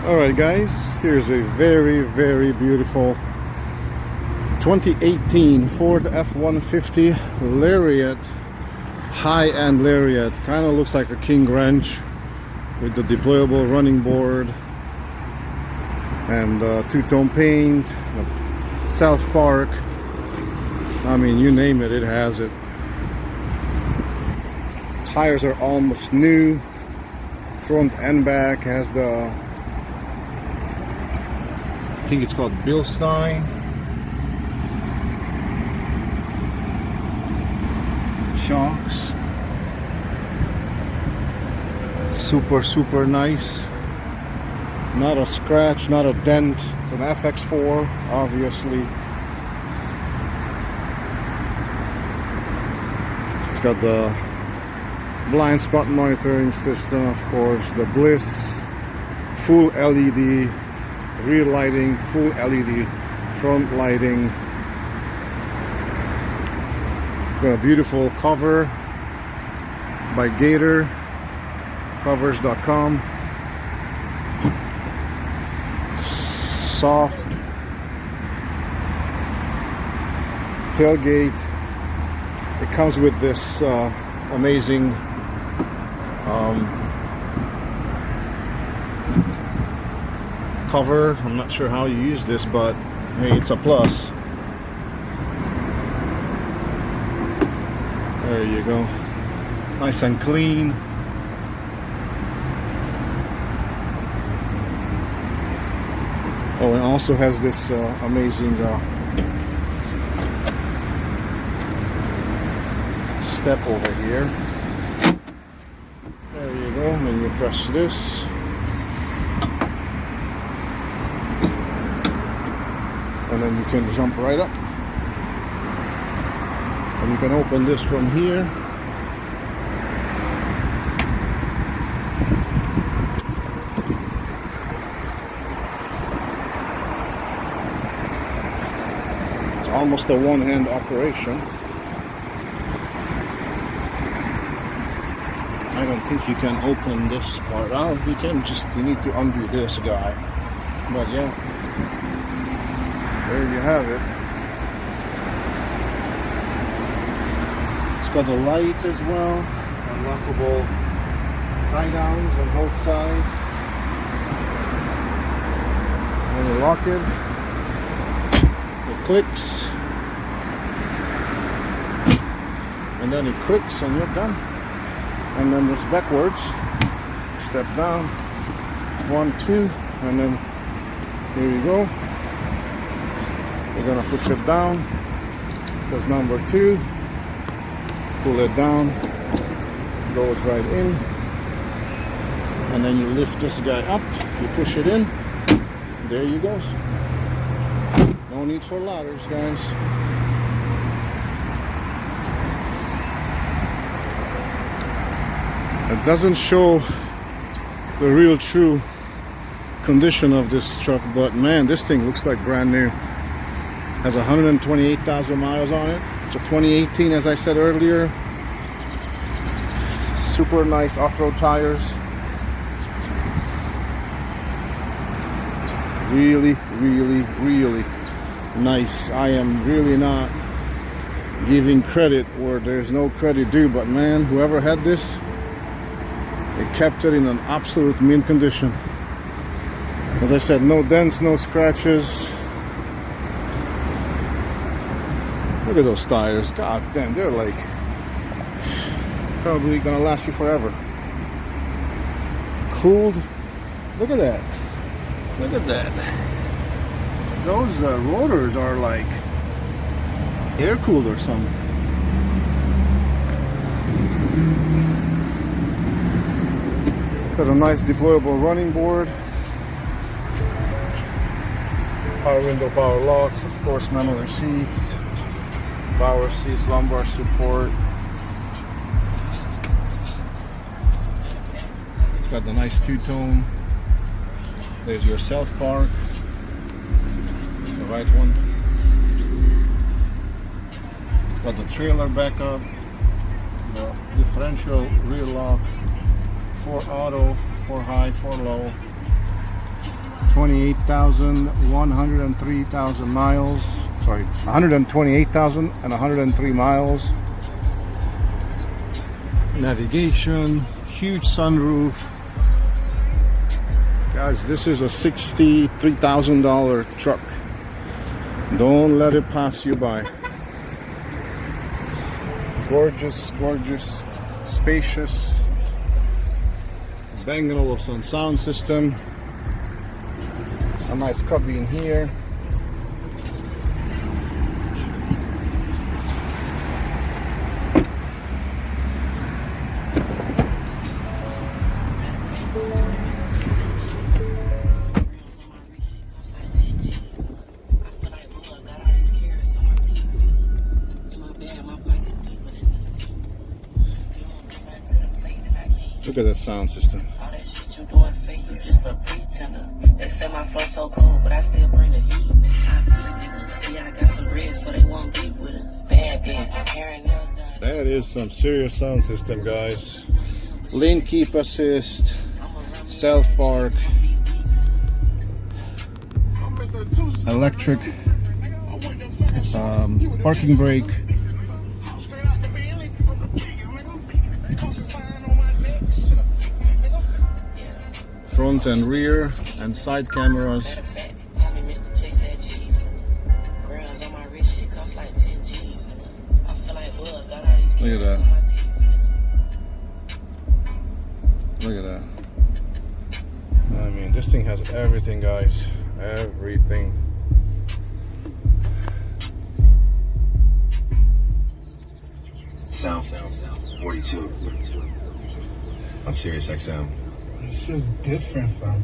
Alright guys, here's a very beautiful 2018 Ford F150 Lariat, high-end Lariat. Kind of looks like a King wrench with the deployable running board and two-tone paint, self-park. I mean, you name it, it has it. Tires are almost new, front and back. Has the, I think it's called Bilstein shocks. Super nice. Not a scratch, not a dent. It's an FX4, obviously. It's got the blind spot monitoring system, of course, the Bliss, full LED rear lighting, full LED front lighting. Got a beautiful cover by Gator, covers.com. Soft tailgate. It comes with this amazing cover. I'm not sure how you use this, but hey, it's a plus. There you go, nice and clean. Oh, it also has this amazing step over here. There you go, and you press this. And then you can jump right up. And you can open this from here. It's almost a one-hand operation. I don't think you can open this part out. You need to undo this guy. But yeah, there you have it. It's got the lights as well, unlockable tie downs on both sides. When you lock it clicks, and then it clicks and you're done. And then just backwards, step down, 1, 2, and then here you go. You're gonna push it down, it says number 2, pull it down, goes right in, and then you lift this guy up, you push it in, there you go. No need for ladders, guys. It doesn't show the real true condition of this truck, but man, this thing looks like brand new. Has 128,000 miles on it. It's a 2018, as I said earlier. Super nice off-road tires. Really nice. I am really not giving credit where there's no credit due, but man, whoever had this, they kept it in an absolute mint condition. As I said, no dents, no scratches. Look at those tires. God damn, they're like probably gonna last you forever. Cooled. Look at that. Look at that. Those rotors are like air cooled or something. It's got a nice deployable running board. Power window, power locks, of course, memory seats, power seats, lumbar support. It's got the nice two-tone. There's your self-park, the right one. Got the trailer backup, the differential rear lock, 4 auto, 4 high, 4 low. 103,000 miles. Sorry, 128,103 miles. Navigation, huge sunroof. Guys, this is a $63,000 truck. Don't let it pass you by. Gorgeous, gorgeous, spacious. Bang & Olufsen sound system. A nice cubby in here. Look at that sound system. All that shit you doing fake, you just a pretender. They say my flow so cold, but I still bring the heat. I be niggas, see I got some bread, so they won't be with us. Bad bitch, carrying nails down. That is some serious sound system, guys. Lane keep assist, self park, electric parking brake. Front and rear and side cameras. Look at that. Look at that. I mean, this thing has everything, guys. Everything. Sound 42 on Sirius XM. It's just different, fam.